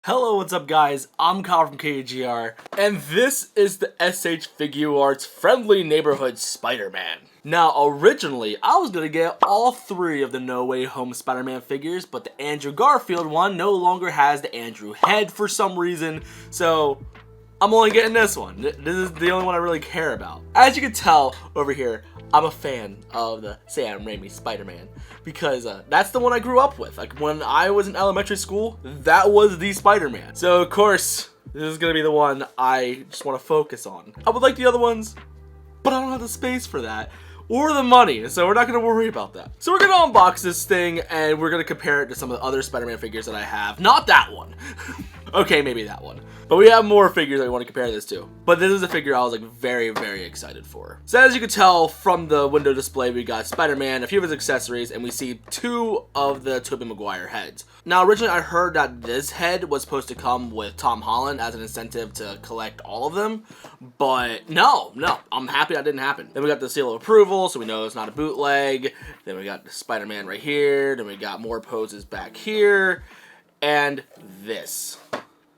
Hello, what's up guys? I'm Kyle from KGR, and this is the SH Figuarts Friendly Neighborhood Spider-Man. Now, originally, I was gonna get all three of the No Way Home Spider-Man figures, but the Andrew Garfield one no longer has the Andrew head for some reason, so I'm only getting this one. This is the only one I really care about. As you can tell over here, I'm a fan of the Sam Raimi Spider-Man because that's the one I grew up with. Like when I was in elementary school, that was the Spider-Man. So of course, this is gonna be the one I just want to focus on. I would like the other ones, but I don't have the space for that or the money, so we're not gonna worry about that. So we're gonna unbox this thing and we're gonna compare it to some of the other Spider-Man figures that I have. Not that one. Okay, maybe that one. But we have more figures that we want to compare this to. But this is a figure I was like very, very excited for. So as you can tell from the window display, we got Spider-Man, a few of his accessories, and we see two of the Tobey Maguire heads. Now originally I heard that this head was supposed to come with Tom Holland as an incentive to collect all of them. But no, I'm happy that didn't happen. Then we got the seal of approval, so we know it's not a bootleg. Then we got Spider-Man right here. Then we got more poses back here. And this.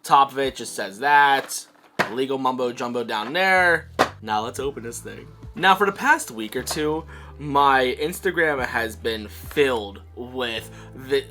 Top of it just says that. Legal mumbo jumbo down there. Now let's open this thing. Now for the past week or two, my Instagram has been filled with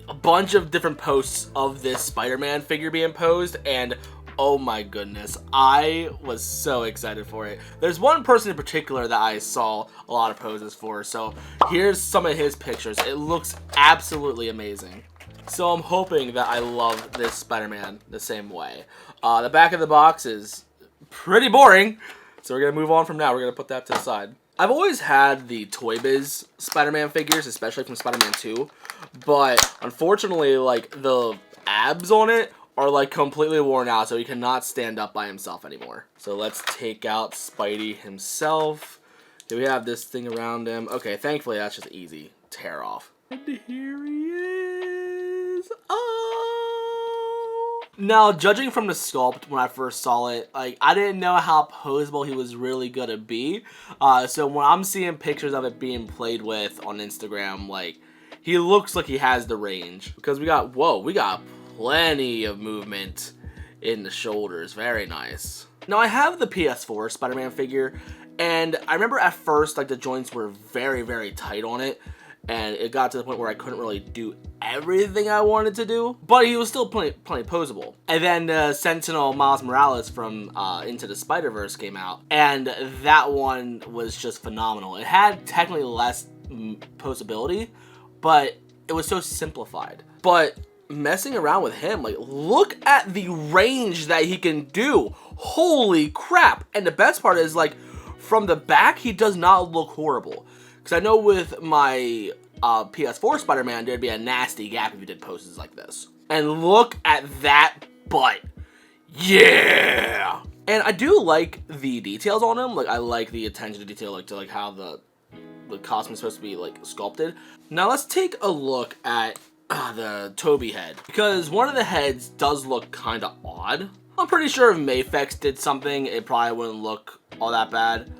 a bunch of different posts of this Spider-Man figure being posed, and oh my goodness, I was so excited for it. There's one person in particular that I saw a lot of poses for, so here's some of his pictures. It looks absolutely amazing. So I'm hoping that I love this Spider-Man the same way. The back of the box is pretty boring, so we're going to move on from now. We're going to put that to the side. I've always had the Toy Biz Spider-Man figures, especially from Spider-Man 2, but unfortunately, like, the abs on it are, like, completely worn out, so he cannot stand up by himself anymore. So let's take out Spidey himself. Here we have this thing around him. Okay, thankfully, that's just easy. Tear off. And here he is. Oh! Now, judging from the sculpt when I first saw it, like, I didn't know how posable he was really gonna be. So when I'm seeing pictures of it being played with on Instagram, like, he looks like he has the range. Because we got plenty of movement in the shoulders. Very nice. Now, I have the PS4 Spider-Man figure, and I remember at first, like, the joints were very, very tight on it. And it got to the point where I couldn't really do everything I wanted to do, but he was still plenty posable. And then Sentinel Miles Morales from Into the Spider-Verse came out, and that one was just phenomenal. It had technically less posability, but it was so simplified. But messing around with him, like, look at the range that he can do. Holy crap. And the best part is, like, from the back, he does not look horrible. Because I know with my PS4 Spider-Man, there'd be a nasty gap if you did poses like this. And look at that butt. Yeah! And I do like the details on him. Like, I like the attention to detail, like, to, like, how the costume is supposed to be, like, sculpted. Now, let's take a look at the Tobey head. Because one of the heads does look kind of odd. I'm pretty sure if Mayfex did something, it probably wouldn't look all that bad.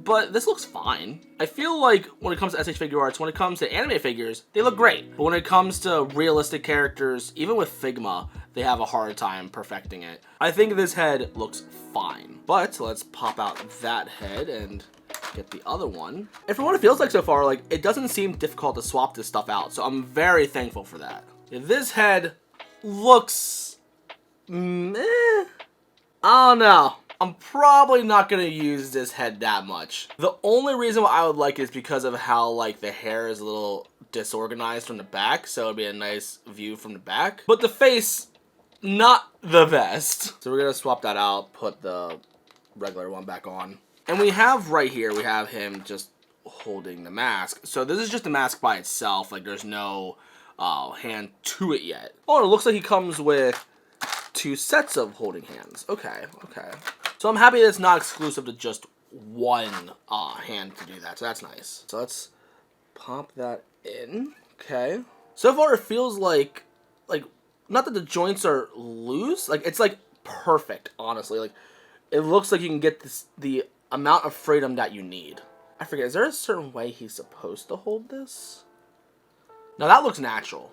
But this looks fine. I feel like when it comes to SH Figuarts, when it comes to anime figures, they look great. But when it comes to realistic characters, even with Figma, they have a hard time perfecting it. I think this head looks fine. But let's pop out that head and get the other one. And from what it feels like so far, like, it doesn't seem difficult to swap this stuff out. So I'm very thankful for that. This head looks I don't know. I'm probably not going to use this head that much. The only reason why I would like it is because of how, like, the hair is a little disorganized from the back, so it'd be a nice view from the back. But the face, not the best. So we're going to swap that out, put the regular one back on. And we have right here, we have him just holding the mask. So this is just the mask by itself, like, there's no hand to it yet. Oh, it looks like he comes with 2 sets of holding hands. Okay. So I'm happy that it's not exclusive to just one hand to do that. So that's nice. So let's pop that in. Okay. So far it feels like not that the joints are loose. Like, it's, like, perfect, honestly. Like, it looks like you can get the amount of freedom that you need. I forget, is there a certain way he's supposed to hold this? No, that looks natural.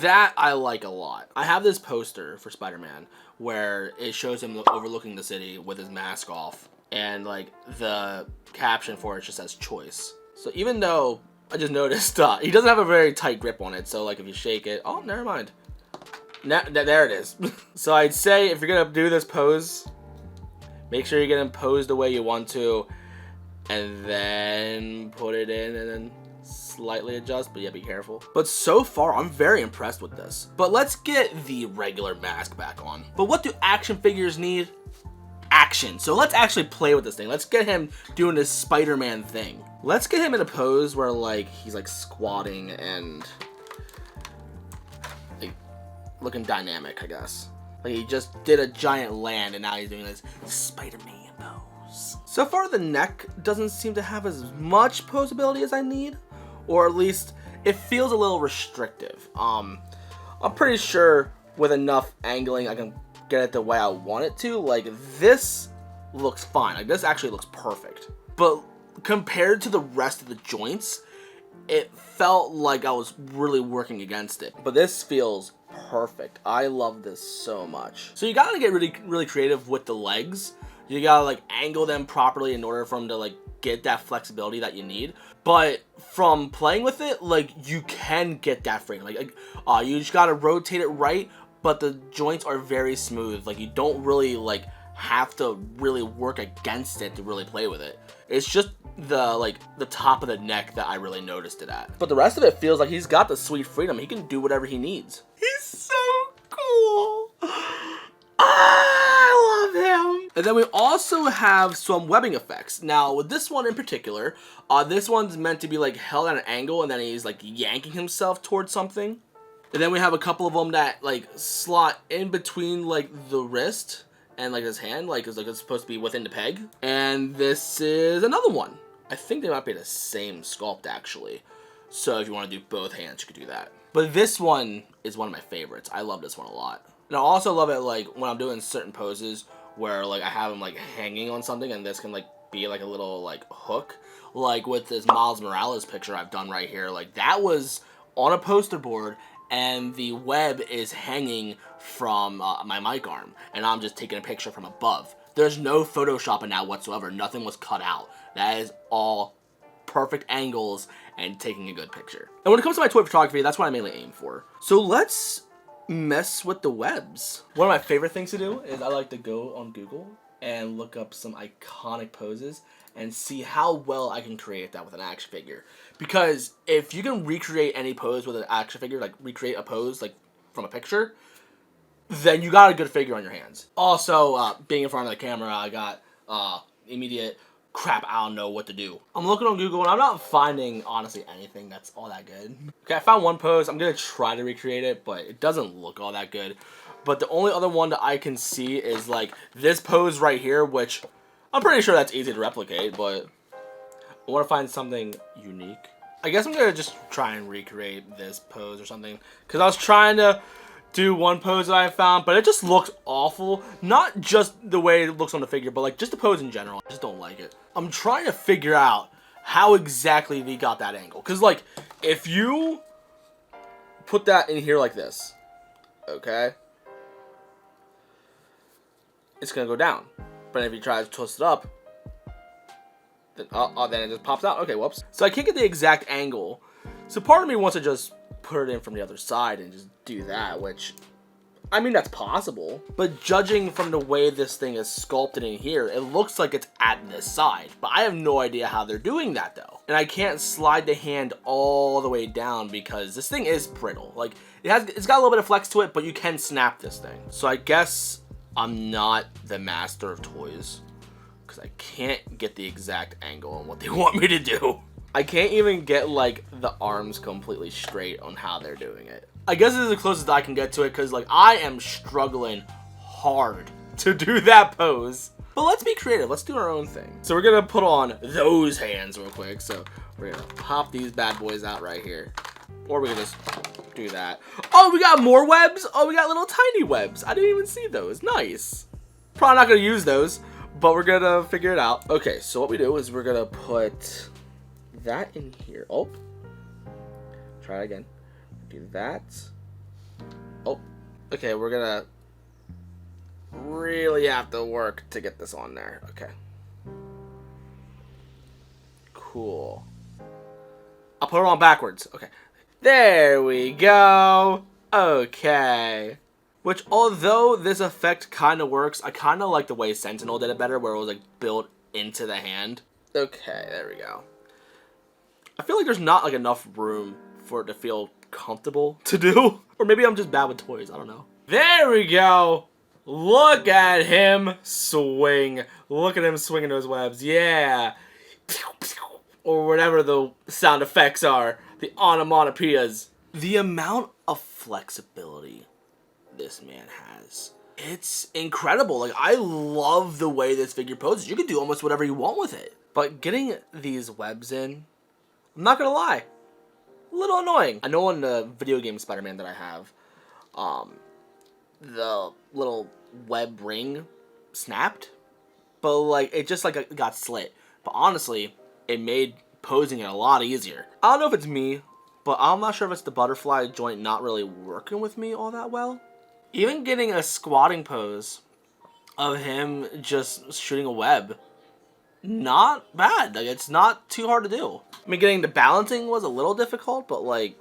That I like a lot. I have this poster for Spider-Man where it shows him overlooking the city with his mask off, and like the caption for it just says choice. So even though I just noticed he doesn't have a very tight grip on it, so like if you shake it, oh, never mind. There it is. So I'd say if you're gonna do this pose, make sure you get him posed the way you want to, and then put it in and then slightly adjust, but yeah, be careful. But so far, I'm very impressed with this. But let's get the regular mask back on. But what do action figures need? Action. So let's actually play with this thing. Let's get him doing this Spider-Man thing. Let's get him in a pose where like he's like squatting and like looking dynamic, I guess. Like he just did a giant land and now he's doing this Spider-Man pose. So far the neck doesn't seem to have as much posability as I need, or at least it feels a little restrictive. I'm pretty sure with enough angling I can get it the way I want it to. Like this looks fine. Like this actually looks perfect. But compared to the rest of the joints, it felt like I was really working against it. But this feels perfect. I love this so much. So you gotta get really creative with the legs. You gotta like angle them properly in order for them to like get that flexibility that you need. But from playing with it, like you can get that freedom. Like you just gotta rotate it right, but the joints are very smooth. Like you don't really like have to really work against it to really play with it. It's just the top of the neck that I really noticed it at. But the rest of it feels like he's got the sweet freedom. He can do whatever he needs. He's so cool. I love him. And then we also have some webbing effects. Now with this one in particular, this one's meant to be like held at an angle and then he's like yanking himself towards something. And then we have a couple of them that like slot in between like the wrist and like his hand, like it's supposed to be within the peg. And this is another one. I think they might be the same sculpt actually. So if you want to do both hands, you could do that. But this one is one of my favorites. I love this one a lot. And I also love it like when I'm doing certain poses where like I have him like hanging on something and this can like be like a little like hook. Like with this Miles Morales picture I've done right here. Like that was on a poster board and the web is hanging from my mic arm, and I'm just taking a picture from above. There's no Photoshop in that whatsoever. Nothing was cut out. That is all perfect angles and taking a good picture. And when it comes to my toy photography, that's what I mainly aim for. So let's mess with the webs. One of my favorite things to do is I like to go on Google and look up some iconic poses and see how well I can create that with an action figure. Because if you can recreate any pose with an action figure, like recreate a pose like from a picture, then you got a good figure on your hands. Also, being in front of the camera, I got immediate crap, I don't know what to do. I'm looking on Google and I'm not finding, honestly, anything that's all that good. Okay, I found one pose. I'm gonna try to recreate it, but it doesn't look all that good. But the only other one that I can see is like this pose right here, which I'm pretty sure that's easy to replicate, but I want to find something unique. I guess I'm gonna just try and recreate this pose or something, because I was trying to do one pose that I found, but it just looks awful. Not just the way it looks on the figure, but like just the pose in general. I just don't like it. I'm trying to figure out how exactly we got that angle, because like if you put that in here like this, okay, it's gonna go down. But if you try to twist it up, then then it just pops out. Okay, whoops. So I can't get the exact angle. So part of me wants to just put it in from the other side and just do that, which, I mean, that's possible. But judging from the way this thing is sculpted in here, it looks like it's at this side. But I have no idea how they're doing that, though. And I can't slide the hand all the way down because this thing is brittle. Like, it's got a little bit of flex to it, but you can snap this thing. So I guess I'm not the master of toys, because I can't get the exact angle on what they want me to do. I can't even get like the arms completely straight on how they're doing it. I guess this is the closest I can get to it, because like I am struggling hard to do that pose. But let's be creative. Let's do our own thing. So we're gonna put on those hands real quick. So we're gonna pop these bad boys out right here, or we can just do that. Oh, we got more webs. Oh, we got little tiny webs. I didn't even see those. Nice. Probably not gonna use those, but we're gonna figure it out. Okay, so what we do is we're gonna put that in here. Oh, try it again. Do that, Oh, okay, we're gonna really have to work to get this on there. Okay. Cool. I'll put it on backwards. Okay. There we go. Okay. Which, although this effect kind of works, I kind of like the way Sentinel did it better, where it was like built into the hand. Okay, there we go. I feel like there's not like enough room for it to feel comfortable to do. Or maybe I'm just bad with toys, I don't know. There we go. Look at him swing. Look at him swinging those webs. Yeah. Or whatever the sound effects are. The onomatopoeias. The amount of flexibility this man has. It's incredible. Like, I love the way this figure poses. You can do almost whatever you want with it. But getting these webs in, I'm not gonna lie, a little annoying. I know on the video game Spider-Man that I have, the little web ring snapped, but like it just like got slit. But honestly, it made posing it a lot easier. I don't know if it's me, but I'm not sure if it's the butterfly joint not really working with me all that well. Even getting a squatting pose of him just shooting a web, not bad. Like, it's not too hard to do. I mean, getting the balancing was a little difficult, but like,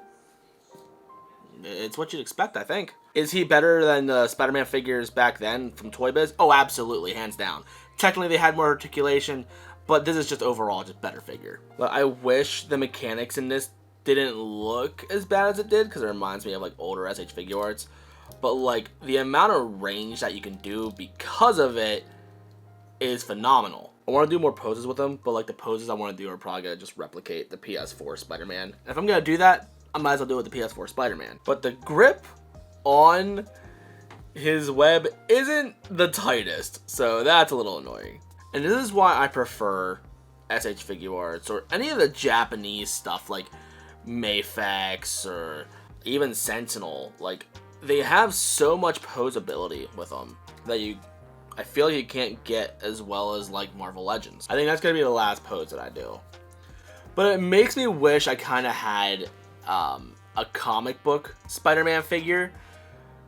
it's what you'd expect, I think. Is he better than the Spider-Man figures back then from Toy Biz? Oh, absolutely, hands down. Technically, they had more articulation, but this is just overall just better figure. But I wish the mechanics in this didn't look as bad as it did, because it reminds me of like older SH Figuarts. But like, the amount of range that you can do because of it is phenomenal. I want to do more poses with them, but like the poses I want to do are probably going to just replicate the PS4 Spider-Man. And if I'm going to do that, I might as well do it with the PS4 Spider-Man. But the grip on his web isn't the tightest, so that's a little annoying. And this is why I prefer SH Figuarts or any of the Japanese stuff like Mayfax or even Sentinel. Like, they have so much posability with them that I feel like you can't get as well as like Marvel Legends. I think that's gonna be the last pose that I do. But it makes me wish I kind of had a comic book Spider-Man figure,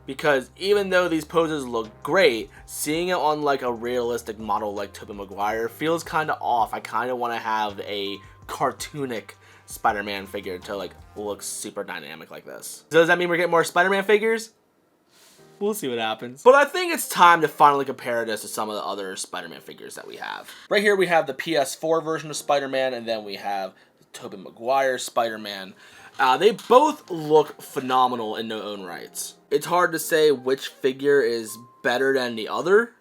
because even though these poses look great, seeing it on like a realistic model like Tobey Maguire feels kind of off. I kind of want to have a cartoonic Spider-Man figure to like look super dynamic like this. So does that mean we're getting more Spider-Man figures? We'll see what happens. But I think it's time to finally compare this to some of the other Spider-Man figures that we have. Right here we have the PS4 version of Spider-Man, and then we have the Tobey Maguire Spider-Man. They both look phenomenal in their own rights. It's hard to say which figure is better than the other.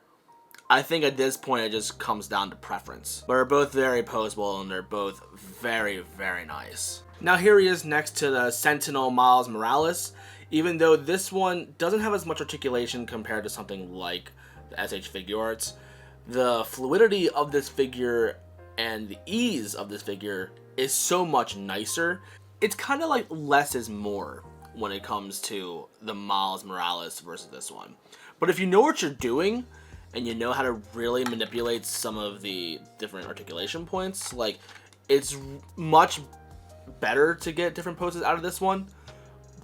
I think at this point it just comes down to preference. But they're both very posable and they're both very, very nice. Now here he is next to the Sentinel Miles Morales. Even though this one doesn't have as much articulation compared to something like the SH Figuarts, the fluidity of this figure and the ease of this figure is so much nicer. It's kind of like less is more when it comes to the Miles Morales versus this one. But if you know what you're doing, and you know how to really manipulate some of the different articulation points, like, it's much better to get different poses out of this one,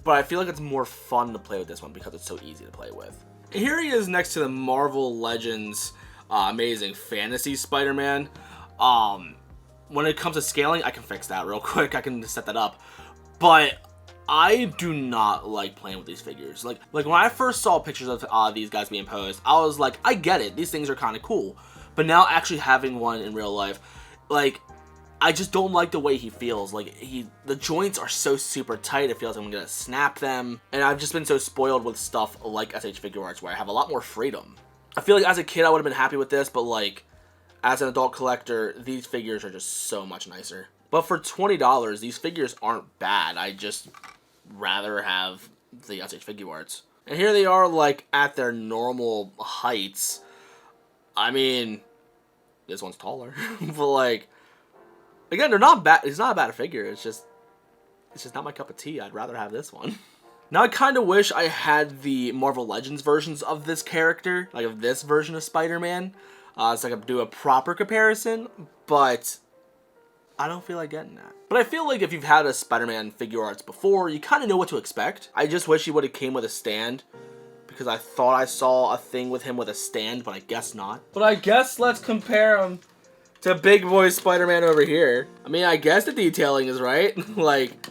but I feel like it's more fun to play with this one because it's so easy to play with. Here he is next to the Marvel Legends Amazing Fantasy Spider-Man. When it comes to scaling, I can fix that real quick. I can set that up. But I do not like playing with these figures. Like when I first saw pictures of these guys being posed, I was like, I get it. These things are kind of cool. But now actually having one in real life, like, I just don't like the way he feels. Like, the joints are so super tight, it feels like I'm gonna snap them. And I've just been so spoiled with stuff like SH Figuarts where I have a lot more freedom. I feel like as a kid I would have been happy with this, but like, as an adult collector, these figures are just so much nicer. But for $20, these figures aren't bad. I just rather have the SH Figuarts. And here they are, like, at their normal heights. I mean, this one's taller. But, like, again, they're not bad. It's not a bad figure. It's just not my cup of tea. I'd rather have this one. Now, I kind of wish I had the Marvel Legends versions of this character, like of this version of Spider-Man, so I could do a proper comparison, but I don't feel like getting that. But I feel like if you've had a Spider-Man figure arts before, you kind of know what to expect. I just wish he would have came with a stand, because I thought I saw a thing with him with a stand, but I guess not. But I guess let's compare him to big boy Spider-Man over here. I mean, I guess the detailing is right. Like,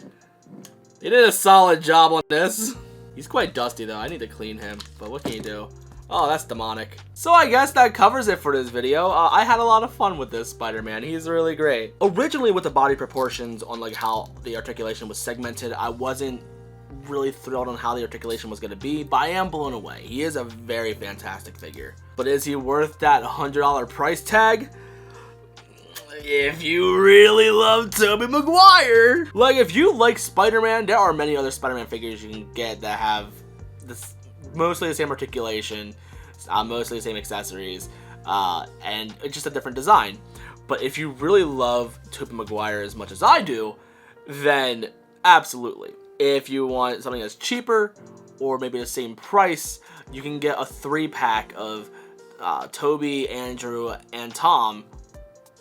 they did a solid job on this. He's quite dusty though, I need to clean him, but what can you do? Oh, that's demonic. So I guess that covers it for this video. I had a lot of fun with this Spider-Man. He's really great. Originally with the body proportions on like how the articulation was segmented, I wasn't really thrilled on how the articulation was going to be, but I am blown away. He is a very fantastic figure. But is he worth that $100 price tag? If you really love Tobey Maguire. Like, if you like Spider-Man, there are many other Spider-Man figures you can get that have this mostly the same articulation, mostly the same accessories, and it's just a different design. But if you really love Tobey Maguire as much as I do, then absolutely. If you want something that's cheaper, or maybe the same price, you can get a 3-pack of Tobey, Andrew, and Tom,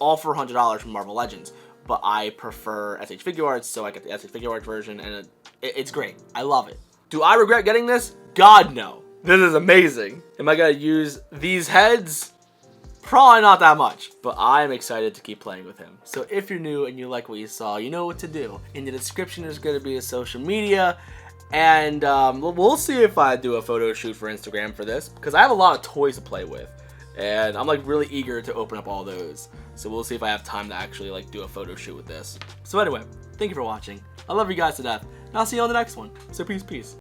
all for $100 from Marvel Legends. But I prefer SH Figuarts, so I get the SH Figuarts version, and it's great. I love it. Do I regret getting this? God, no. This is amazing. Am I gonna use these heads? Probably not that much, but I'm excited to keep playing with him. So if you're new and you like what you saw, you know what to do. In the description is going to be a social media, and we'll see if I do a photo shoot for Instagram for this, because I have a lot of toys to play with, and I'm like really eager to open up all those. So we'll see if I have time to actually like do a photo shoot with this. So anyway, thank you for watching. I love you guys to death, and I'll see you on the next one. So peace.